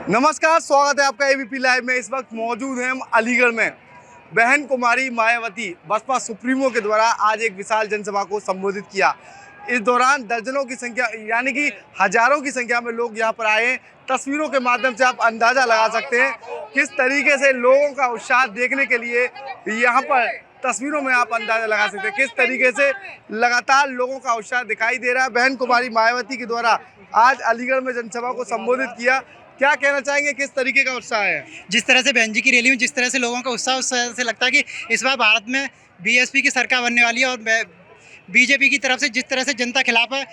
नमस्कार, स्वागत है आपका एबीपी लाइव में। इस वक्त मौजूद हैं हम अलीगढ़ में। बहन कुमारी मायावती बसपा सुप्रीमो के द्वारा आज एक विशाल जनसभा को संबोधित किया। इस दौरान दर्जनों की संख्या यानी कि हजारों की संख्या में लोग यहां पर आए हैं। तस्वीरों के माध्यम से आप अंदाजा लगा सकते हैं किस तरीके से लोगों का उत्साह देखने के लिए यहाँ पर तस्वीरों में आप अंदाजा लगा सकते हैं किस तरीके से लगातार लोगों का उत्साह दिखाई दे रहा है। बहन कुमारी मायावती के द्वारा आज अलीगढ़ में जनसभा को संबोधित किया। क्या कहना चाहेंगे, किस तरीके का उत्साह है? जिस तरह से बहन जी की रैली में जिस तरह से लोगों का उत्साह, उस तरह से लगता है कि इस बार भारत में बीएसपी की सरकार बनने वाली है और बीजेपी की तरफ से जिस तरह से जनता खिलाफ है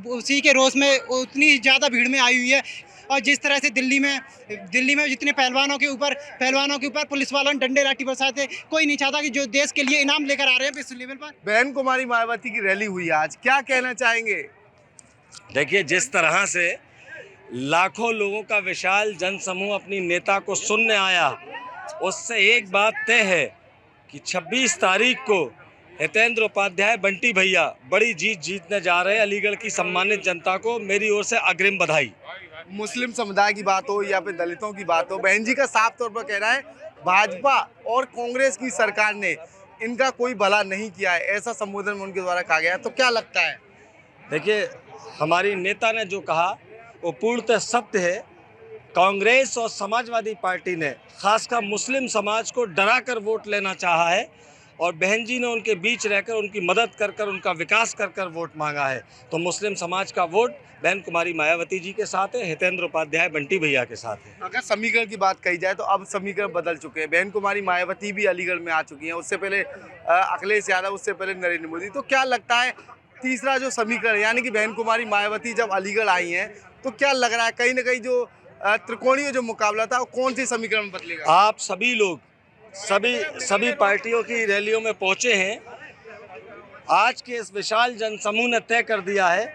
उसी के रोष में उतनी ज़्यादा भीड़ में आई हुई है। और जिस तरह से दिल्ली में जितने पहलवानों के ऊपर पुलिस वालों ने डंडे लाठी बरसाए थे, कोई नहीं चाहता कि जो देश के लिए इनाम लेकर आ रहे हैं विश्व लेवल पर। बहन कुमारी मायावती की रैली हुई आज, क्या कहना चाहेंगे? देखिए, जिस तरह से लाखों लोगों का विशाल जनसमूह अपनी नेता को सुनने आया, उससे एक बात तय है कि 26 तारीख को हितेंद्र उपाध्याय बंटी भैया बड़ी जीत जीतने जा रहे हैं। अलीगढ़ की सम्मानित जनता को मेरी ओर से अग्रिम बधाई। मुस्लिम समुदाय की बात हो या फिर दलितों की बात हो, बहन जी का साफ तौर पर कहना है भाजपा और कांग्रेस की सरकार ने इनका कोई भला नहीं किया है, ऐसा संबोधन में उनके द्वारा कहा गया। तो क्या लगता है? देखिए, हमारी नेता ने जो कहा वो पूर्णतः सत्य है। कांग्रेस और समाजवादी पार्टी ने खासकर मुस्लिम समाज को डरा कर वोट लेना चाहा है और बहन जी ने उनके बीच रहकर उनकी मदद कर कर उनका विकास कर कर वोट मांगा है। तो मुस्लिम समाज का वोट बहन कुमारी मायावती जी के साथ है, हितेंद्र उपाध्याय बंटी भैया के साथ है। अगर समीकरण की बात कही जाए तो अब समीकरण बदल चुके हैं। बहन कुमारी मायावती भी अलीगढ़ में आ चुकी हैं, उससे पहले अखिलेश यादव, उससे पहले नरेंद्र मोदी। तो क्या लगता है तीसरा जो समीकरण यानी कि बहन कुमारी मायावती जब अलीगढ़ आई हैं तो क्या लग रहा है कहीं ना कहीं जो त्रिकोणीय जो मुकाबला था वो कौन सी समीकरण में बदलेगा? आप सभी लोग सभी पार्टियों की रैलियों में पहुंचे हैं। आज के इस विशाल जनसमूह ने तय कर दिया है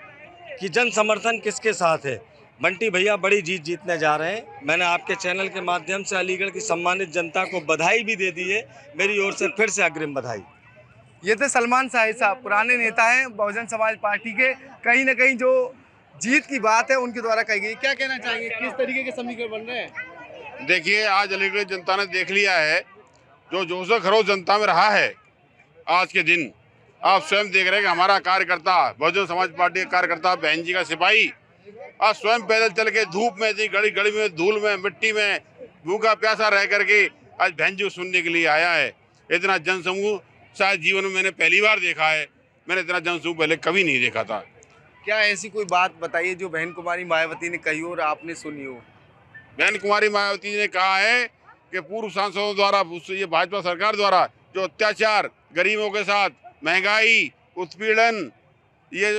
कि जन समर्थन किसके साथ है। बंटी भैया बड़ी जीत जीतने जा रहे हैं। मैंने आपके चैनल के माध्यम से अलीगढ़ की सम्मानित जनता को बधाई भी दे दी है। मेरी ओर से फिर से अग्रिम बधाई। ये थे सलमान शाही साहब, पुराने नेता हैं बहुजन समाज पार्टी के। कहीं ना कहीं जो जीत की बात है उनके द्वारा कही गई। क्या कहना चाहेंगे, किस तरीके के समीकरण बन रहे हैं? देखिए, आज अलीगढ़ जनता ने देख लिया है जो जोश खरोश जनता में रहा है। आज के दिन आप स्वयं देख रहे हैं कि हमारा कार्यकर्ता, बहुजन समाज पार्टी का कार्यकर्ता, बहन जी का सिपाही आज स्वयं पैदल चल के धूप में, गड़ी गड़ी में, धूल में, मिट्टी में, भूखा प्यासा रह करके आज बहन जी को सुनने के लिए आया है। इतना जनसमूह शायद जीवन में मैंने पहली बार देखा है। मैंने इतना जनसमूह पहले कभी नहीं देखा था। क्या ऐसी कोई बात बताइए जो बहन कुमारी मायावती ने कही हो और आपने सुनी हो? बहन कुमारी मायावती ने कहा है कि पूर्व सांसदों द्वारा, ये भाजपा सरकार द्वारा जो अत्याचार, गरीबों के साथ महंगाई, उत्पीड़न, ये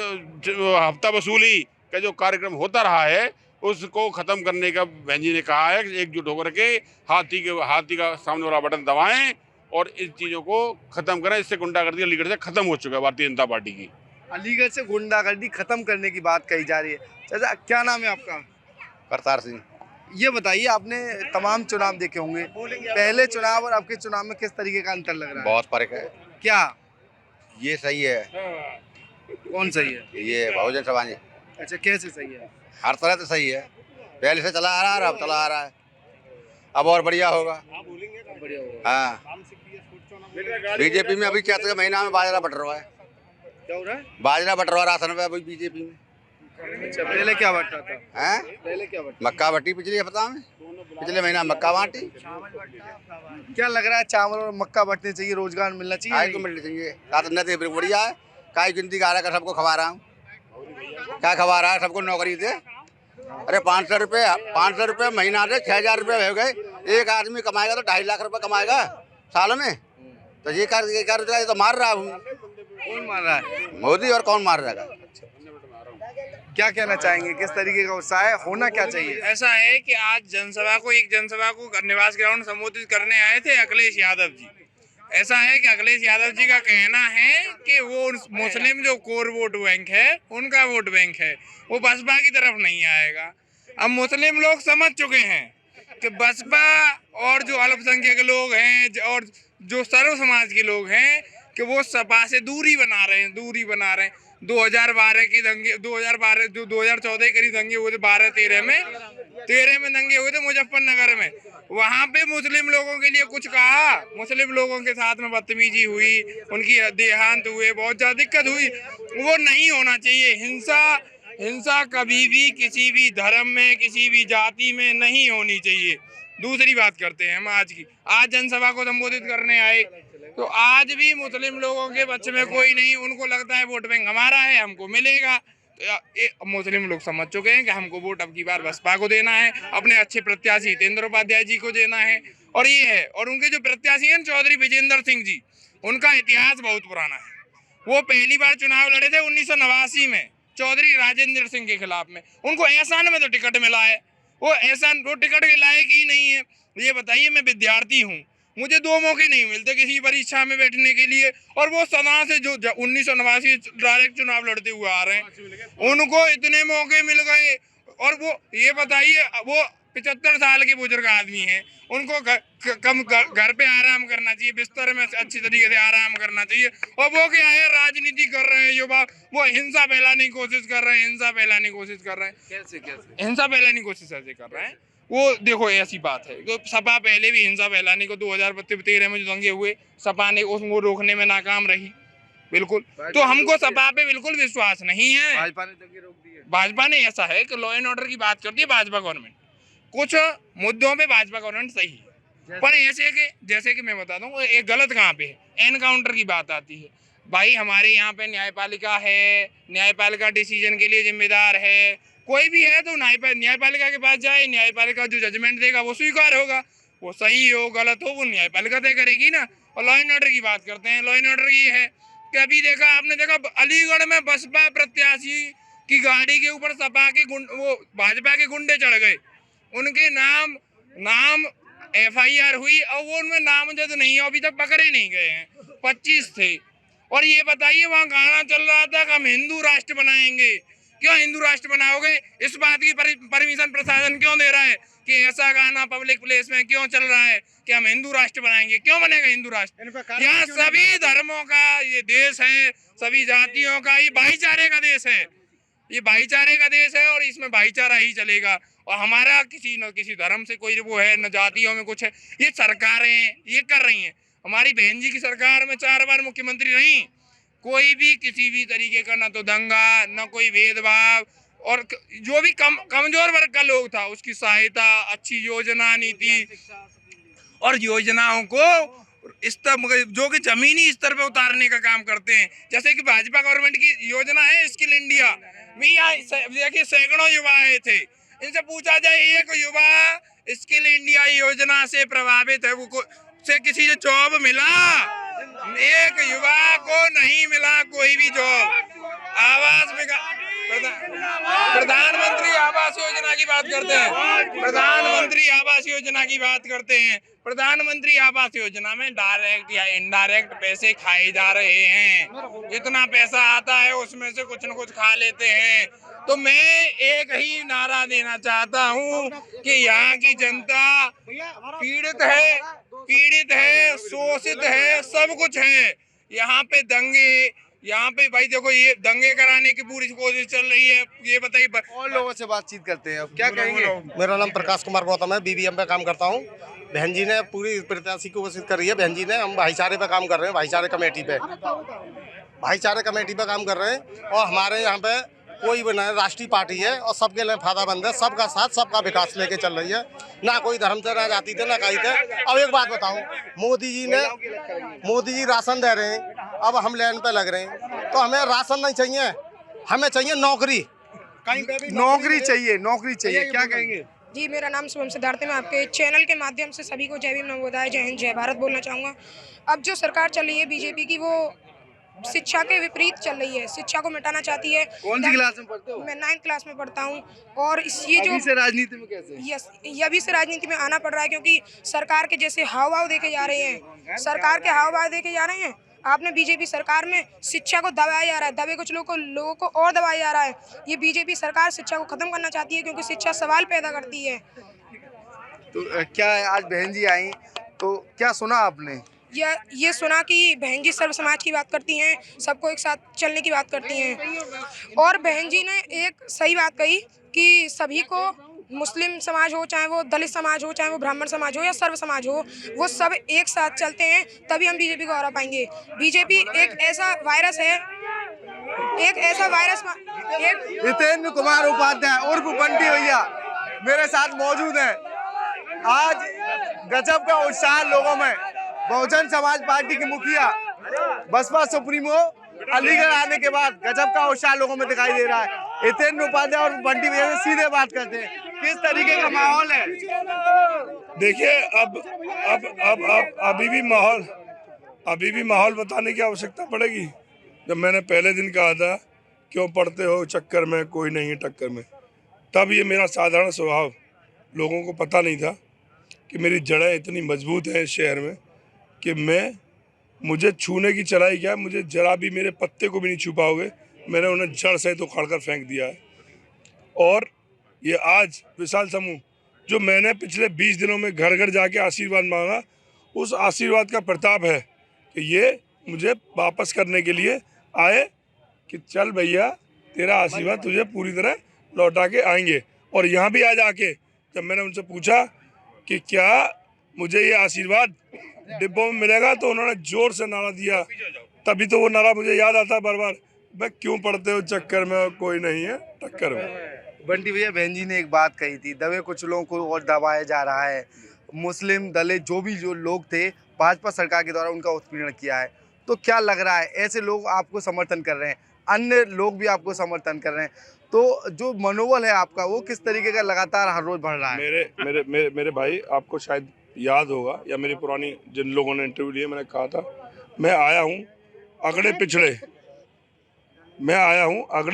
जो हफ्ता वसूली का जो कार्यक्रम होता रहा है उसको खत्म करने का बहन जी ने कहा है कि एकजुट होकर के हाथी का सामने वाला बटन दबाएं और इस चीज़ों को खत्म करें। इससे गुंडागर्दी अलीगढ़ से खत्म हो चुका है भारतीय जनता पार्टी की। अलीगढ़ से गुंडागर्दी खत्म करने की बात कही जा रही है। चाचा, क्या नाम है आपका? करतार सिंह। ये बताइए, आपने तमाम चुनाव देखे होंगे, पहले चुनाव और अब के चुनाव में किस तरीके का अंतर लग रहा है? बहुत फर्क है। क्या? ये सही है। कौन सही है? ये बहुजन समाज अच्छा, कैसे सही है? हर तरह से सही है। पहले से चला आ रहा है, अब चला आ रहा है, अब और बढ़िया होगा। बढ़िया होगा। हाँ, बीजेपी में अभी 4 महीना में बाजरा बट रहा है। क्या हो रहा है? बाजरा बट रहा राशन पे अभी बीजेपी में। अच्छा, पहले क्या बट रहा था? हैं? पहले क्या बट? मक्का बटी पिछले हफ्ता में, पिछले महीना मक्का बांटी। क्या लग रहा है, चावल और मक्का बटने चाहिए, रोजगार मिलना चाहिए? काय को मिलनी चाहिए। नदी बढ़िया है, काय गिनती का रहा, सबको खवा रहा हूँ। क्या खवा रहा है? सबको नौकरी दे। अरे 500 रुपये महीना से 6000 रुपये हो गए। एक आदमी कमाएगा तो 2.5 लाख रुपए कमाएगा साल में। तो ये कर तो मार रहा हूँ। कौन मार रहा है? मोदी। और कौन मार रहेगा? क्या कहना चाहेंगे, किस तरीके का उत्साह है, होना क्या चाहिए? ऐसा है कि आज एक जनसभा को निवास ग्राउंड संबोधित करने आए थे अखिलेश यादव जी। ऐसा है कि अखिलेश यादव जी का कहना है कि वो मुस्लिम जो कोर वोट बैंक है, उनका वोट बैंक है, वो बसपा की तरफ नहीं आएगा। अब मुस्लिम लोग समझ चुके हैं कि बसपा और जो अल्पसंख्यक लोग हैं और जो सर्व समाज के लोग हैं कि वो सपा से दूरी बना रहे हैं। 2012 के दंगे, 2012 जो 2014 के करीब दंगे हुए थे, 12-13 में दंगे हुए थे मुजफ्फरनगर में। वहां पे मुस्लिम लोगों के लिए कुछ कहा? मुस्लिम लोगों के साथ में बदतमीजी हुई, उनकी देहांत हुए, बहुत ज्यादा दिक्कत हुई। वो नहीं होना चाहिए। हिंसा कभी भी किसी भी धर्म में, किसी भी जाति में नहीं होनी चाहिए। दूसरी बात करते हैं हम आज जनसभा को संबोधित करने आए, तो आज भी मुस्लिम लोगों के पक्ष में कोई नहीं। उनको लगता है वोट बैंक हमारा है, हमको मिलेगा। तो मुस्लिम लोग समझ चुके हैं कि हमको वोट अब की बार बसपा को देना है, अपने अच्छे प्रत्याशी हितेंद्र उपाध्याय जी को देना है। और ये है, और उनके जो प्रत्याशी हैं चौधरी विजेंद्र सिंह जी, उनका इतिहास बहुत पुराना है। वो पहली बार चुनाव लड़े थे 1989 में चौधरी राजेंद्र सिंह के खिलाफ में। उनको एहसान में तो टिकट मिला है, वो टिकट के लायक ही नहीं है। ये बताइए, मैं विद्यार्थी हूँ, मुझे 2 मौके नहीं मिलते किसी परीक्षा में बैठने के लिए, और वो सदा से जो 1989 डायरेक्ट चुनाव लड़ते हुए आ रहे हैं, उनको इतने मौके मिल गए। और वो ये बताइए, वो 75 साल के बुजुर्ग आदमी हैं, उनको घर पे आराम करना चाहिए, बिस्तर में अच्छी तरीके से आराम करना चाहिए। और वो क्या है, राजनीति कर रहे हैं युवा, वो हिंसा फैलाने की कोशिश कर रहे हैं। हिंसा फैलाने की कोशिश ऐसे कर रहे हैं। वो देखो, ऐसी बात है, तो सपा पहले भी हिंसा फैलाने को 2013 में जो दंगे हुए, सपा ने उसको रोकने में नाकाम रही, बिल्कुल। तो हमको सपा पे बिल्कुल विश्वास नहीं है। भाजपा ने दंगे रोक दिए। भाजपा ने, ऐसा है कि लॉ एंड ऑर्डर की बात करती है भाजपा गवर्नमेंट, कुछ मुद्दों पे भाजपा गवर्नमेंट सही है, पर ऐसे के जैसे कि मैं बता दूं, एक गलत कहाँ पे है, एनकाउंटर की बात आती है। भाई हमारे यहाँ पे न्यायपालिका है, न्यायपालिका डिसीजन के लिए जिम्मेदार है। कोई भी है तो न्यायपालिका के पास जाए, न्यायपालिका जो जजमेंट देगा वो स्वीकार होगा, वो सही हो गलत हो वो न्यायपालिका तय करेगी ना। और लॉ एंड ऑर्डर की बात करते हैं, लॉ एंड ऑर्डर ये है कि अभी आपने देखा अलीगढ़ में बसपा प्रत्याशी की गाड़ी के ऊपर सपा के वो भाजपा के गुंडे चढ़ गए, उनके नाम FIR हुई और वो उनमें नामजद नहीं है, अभी तक पकड़े नहीं गए हैं, 25 थे। और ये बताइए, वहाँ गाना चल रहा था कि हम हिंदू राष्ट्र बनाएंगे। क्यों हिंदू राष्ट्र बनाओगे? इस बात की परमिशन प्रशासन क्यों दे रहा है कि ऐसा गाना पब्लिक प्लेस में क्यों चल रहा है कि हम हिंदू राष्ट्र बनाएंगे? क्यों बनेगा हिंदू राष्ट्र? यहाँ सभी धर्मों का ये देश है, सभी जातियों का, ये भाईचारे का देश है, ये भाईचारे का देश है और इसमें भाईचारा ही चलेगा। और हमारा किसी न किसी धर्म से कोई वो है, न जातियों में कुछ है। ये सरकारें ये कर रही हैं। हमारी बहन जी की सरकार में 4 बार मुख्यमंत्री रही, कोई भी किसी भी तरीके का, न तो दंगा, न कोई भेदभाव, और जो भी कमजोर वर्ग का लोग था उसकी सहायता, अच्छी योजना नीति और योजनाओं को स्तर, जो कि जमीनी स्तर पे उतारने का काम करते हैं। जैसे कि भाजपा गवर्नमेंट की योजना है स्किल इंडिया में, देखिए सैकड़ों युवा आए थे, इनसे पूछा जाए एक युवा स्किल इंडिया योजना से प्रभावित है, वो से किसी से जॉब मिला? एक युवा को नहीं मिला कोई भी जॉब। आवास में प्रधानमंत्री आवास योजना की बात करते हैं, प्रधानमंत्री आवास योजना की बात करते हैं। प्रधानमंत्री आवास योजना में डायरेक्ट या इनडायरेक्ट पैसे खाए जा रहे हैं। जितना पैसा आता है उसमें से कुछ न कुछ खा लेते हैं। तो मैं एक ही नारा देना चाहता हूँ कि यहाँ की जनता पीड़ित है, शोषित है, सब कुछ है। यहाँ पे दंगे, यहाँ पे भाई देखो, ये दंगे कराने की पूरी कोशिश चल रही है। ये बताइए, और लोगों से बातचीत करते हैं, अब क्या कहेंगे? मेरा नाम प्रकाश कुमार गौतम है, BBM पे काम करता हूँ। बहन जी ने पूरी प्रत्याशी को कोशिश करी है। बहन जी ने, हम भाईचारे पे काम कर रहे हैं, भाईचारे कमेटी पे काम कर रहे हैं। और हमारे यहाँ पे कोई भी नहीं, राष्ट्रीय पार्टी है और सबके लिए फायदामंद है, सबका साथ सबका विकास लेके चल रही है, ना कोई धर्म से, ना जाति थे, ना कहीं थे। अब एक बात बताऊं, मोदी जी राशन दे रहे हैं, अब हम लाइन पे लग रहे हैं, तो हमें राशन नहीं चाहिए, हमें चाहिए नौकरी। कहीं पे भी नौकरी चाहिए, क्या कहेंगे? जी, मेरा नाम शुभम सिद्धार्थ है। मैं आपके चैनल के माध्यम से सभी को जय भीम, नमोदाय, जय हिंद, जय भारत बोलना चाहूँगा। अब जो सरकार चल रही है बीजेपी की, वो शिक्षा के विपरीत चल रही है, शिक्षा को मिटाना चाहती है। कौन सी क्लास में पढ़ते हो? मैं 9th क्लास में पढ़ता हूँ। और ये जो अभी से राजनीति में कैसे? ये अभी से राजनीति में आना पड़ रहा है, क्योंकि सरकार के जैसे हाव भाव देखे जा रहे हैं, सरकार के हाव भाव देखे जा रहे हैं। आपने बीजेपी सरकार में शिक्षा को दबाया जा रहा है, दबे कुछ लोगों को और दबाया जा रहा है। ये बीजेपी सरकार शिक्षा को खत्म करना चाहती है, क्योंकि शिक्षा सवाल पैदा करती है। तो क्या है, आज बहन जी आई तो क्या सुना आपने? ये सुना कि बहन जी सर्व समाज की बात करती हैं, सबको एक साथ चलने की बात करती हैं। और बहन जी ने एक सही बात कही कि सभी को, मुस्लिम समाज हो, चाहे वो दलित समाज हो, चाहे वो ब्राह्मण समाज हो या सर्व समाज हो, वो सब एक साथ चलते हैं तभी हम बीजेपी को हरा पाएंगे। बीजेपी एक ऐसा वायरस है, एक ऐसा वायरस, एक हितेंद्र कुमार उपाध्याय उर्फ बंटी भैया मेरे साथ मौजूद हैं। आज गजब का उत्साह लोगों में। बहुजन समाज पार्टी की मुखिया बसपा सुप्रीमो अलीगढ़ आने के बाद गजब का उत्साह लोगों में दिखाई दे रहा है। हितेंद्र उपाध्याय और बंटी भैया से सीधे बात करते हैं, किस तरीके का माहौल है? देखिए, अब अभी भी माहौल बताने की आवश्यकता पड़ेगी। जब मैंने पहले दिन कहा था क्यों पढ़ते हो चक्कर में, कोई नहीं है टक्कर में, तब ये मेरा साधारण स्वभाव लोगों को पता नहीं था कि मेरी जड़ें इतनी मजबूत हैं इस शहर में कि मुझे छूने की चलाई क्या, मुझे जरा भी, मेरे पत्ते को भी नहीं छू पाओगे। मैंने उन्हें जड़ से तो उखाड़ कर फेंक दिया है। और ये आज विशाल समूह जो मैंने पिछले 20 दिनों में घर घर जाके आशीर्वाद मांगा, उस आशीर्वाद का प्रताप है कि ये मुझे वापस करने के लिए आए कि चल भैया तेरा आशीर्वाद तुझे पूरी तरह लौटा के आएंगे। और यहाँ भी आज आके जब मैंने उनसे पूछा कि क्या मुझे ये आशीर्वाद डिब्बों में मिलेगा, तो उन्होंने जोर से नारा दिया। तभी तो वो नारा मुझे याद आता है बार बार, मैं क्यों पढ़ते हो चक्कर में, कोई नहीं है टक्कर में। बंटी भैया, बहन जी ने एक बात कही थी, दबे कुचलों को और दबाया जा रहा है। मुस्लिम दलित जो लोग थे भाजपा सरकार के द्वारा उनका उत्पीड़न किया है। तो क्या लग रहा है, ऐसे लोग आपको समर्थन कर रहे हैं, अन्य लोग भी आपको समर्थन कर रहे हैं, तो जो मनोबल है आपका वो किस तरीके का लगातार हर रोज बढ़ रहा है? मेरे भाई, आपको शायद याद होगा या मेरी पुरानी जिन लोगों ने इंटरव्यू लिए, मैंने कहा था मैं आया हूँ अगड़े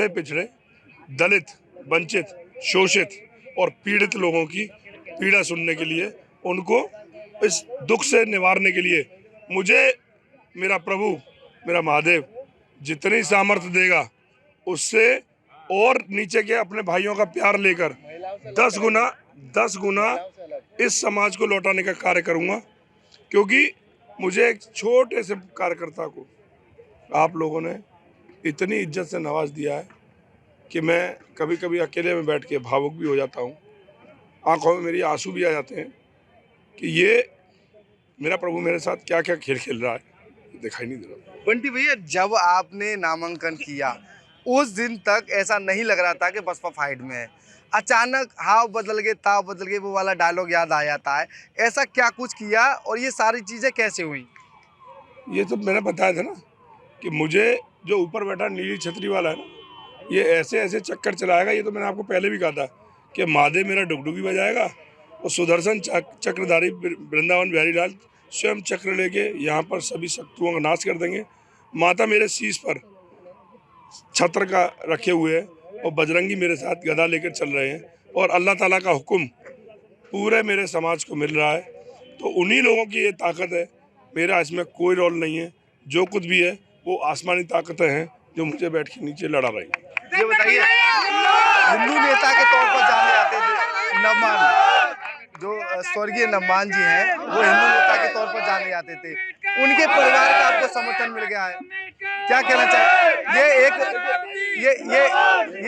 पिछड़े दलित, वंचित, शोषित और पीड़ित लोगों की पीड़ा सुनने के लिए, उनको इस दुख से निवारने के लिए मुझे मेरा प्रभु, मेरा महादेव जितनी सामर्थ्य देगा उससे और नीचे के अपने भाइयों का प्यार लेकर 10 गुना इस समाज को लौटाने का कार्य करूंगा। क्योंकि मुझे एक छोटे से कार्यकर्ता को आप लोगों ने इतनी इज्जत से नवाज दिया है कि मैं कभी कभी अकेले में बैठ के भावुक भी हो जाता हूँ, आंखों में मेरी आंसू भी आ जाते हैं कि ये मेरा प्रभु मेरे साथ क्या क्या खेल खेल रहा है, दिखाई नहीं दे रहा। बंटी भैया, जब आपने नामांकन किया उस दिन तक ऐसा नहीं लग रहा था कि बसपा फाइट में है। अचानक हाव बदल गए, ताव बदल गए, वो वाला डायलॉग याद आ जाता है। ऐसा क्या कुछ किया और ये सारी चीज़ें कैसे हुई? ये तो मैंने बताया था ना कि मुझे जो ऊपर बैठा नीली छतरी वाला है ना, ये ऐसे ऐसे चक्कर चलाएगा। ये तो मैंने आपको पहले भी कहा था कि महादेव मेरा डुगडुगी बजाएगा और सुदर्शन चक्रधारी वृंदावन बिहारी लाल स्वयं चक्र लेके यहाँ पर सभी शत्रुओं का नाश कर देंगे। माता मेरे शीश पर छत्र का रखे हुए है और बजरंगी मेरे साथ गदा लेकर चल रहे हैं और अल्लाह ताला का हुक्म पूरे मेरे समाज को मिल रहा है। तो उन्हीं लोगों की ये ताकत है, मेरा इसमें कोई रोल नहीं है। जो कुछ भी है वो आसमानी ताकतें हैं जो मुझे बैठ के नीचे लड़ा रही। ये बताइए, हिंदू नेता के तौर पर जाने जाते थे नमान, जो स्वर्गीय नमान जी हैं, वो हिंदू नेता के तौर पर जाने जाते थे। उनके परिवार का आपको समर्थन मिल गया है, क्या कहना चाहिए? ये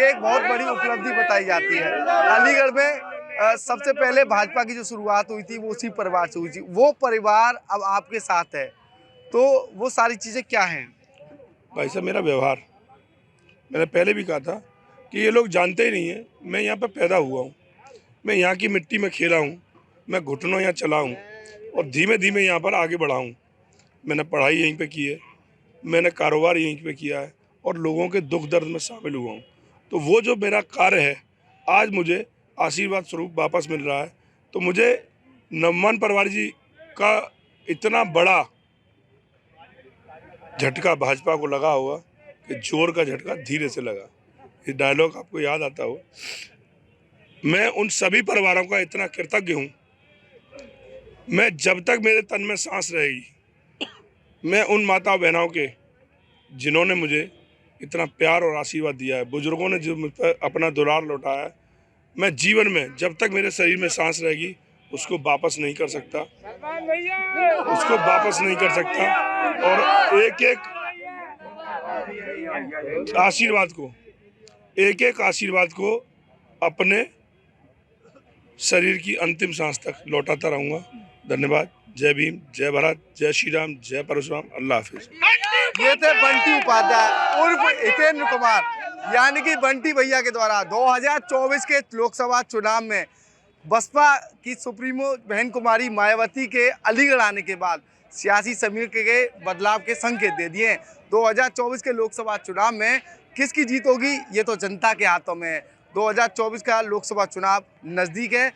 एक बहुत बड़ी उपलब्धि बताई जाती है। अलीगढ़ में सबसे पहले भाजपा की जो शुरुआत हुई थी वो उसी परिवार से हुई थी। वो परिवार अब आपके साथ है, तो वो सारी चीज़ें क्या हैं? भाई साहब, मेरा व्यवहार, मैंने पहले भी कहा था कि ये लोग जानते ही नहीं है मैं यहाँ पर पैदा हुआ हूँ, मैं यहाँ की मिट्टी में खेला हूँ, मैं घुटनों यहाँ चला हूँ और धीमे धीमे यहाँ पर आगे बढ़ा हूँ। मैंने पढ़ाई यहीं पे की है, मैंने कारोबार यहीं पे किया है और लोगों के दुख दर्द में शामिल हुआ हूँ। तो वो जो मेरा कार्य है आज मुझे आशीर्वाद स्वरूप वापस मिल रहा है। तो मुझे नमन परिवार जी का इतना बड़ा झटका भाजपा को लगा होगा कि जोर का झटका धीरे से लगा। ये डायलॉग आपको याद आता हो। मैं उन सभी परिवारों का इतना कृतज्ञ हूँ। मैं जब तक मेरे तन में सांस रहेगी, मैं उन माता बहनों के जिन्होंने मुझे इतना प्यार और आशीर्वाद दिया है, बुजुर्गों ने जो मुझ पर अपना दुलार लौटाया है, मैं जीवन में जब तक मेरे शरीर में सांस रहेगी उसको वापस नहीं कर सकता, उसको वापस नहीं कर सकता। और एक एक आशीर्वाद को अपने शरीर की अंतिम सांस तक लौटाता रहूंगा। धन्यवाद। जय भीम, जय भारत, जय श्री राम, जय परशुराम। अल्लाह हाफिज। ये थे बंटी उपाध्याय उर्फ हितेंद्र कुमार, यानी कि बंटी भैया के द्वारा 2024 के लोकसभा चुनाव में बसपा की सुप्रीमो बहन कुमारी मायावती के अलीगढ़ आने के बाद सियासी समीकरण के बदलाव के संकेत दे दिए हैं। 2024 के लोकसभा चुनाव में किसकी जीत होगी ये तो जनता के हाथों में है। 2024 का लोकसभा चुनाव नज़दीक है।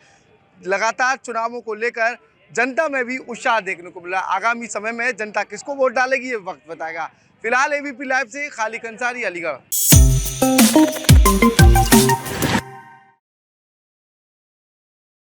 लगातार चुनावों को लेकर जनता में भी उत्साह देखने को मिला। आगामी समय में जनता किसको वोट डालेगी ये वक्त बताएगा। फिलहाल एबीपी लाइव से खालिद अंसारी, अलीगढ़।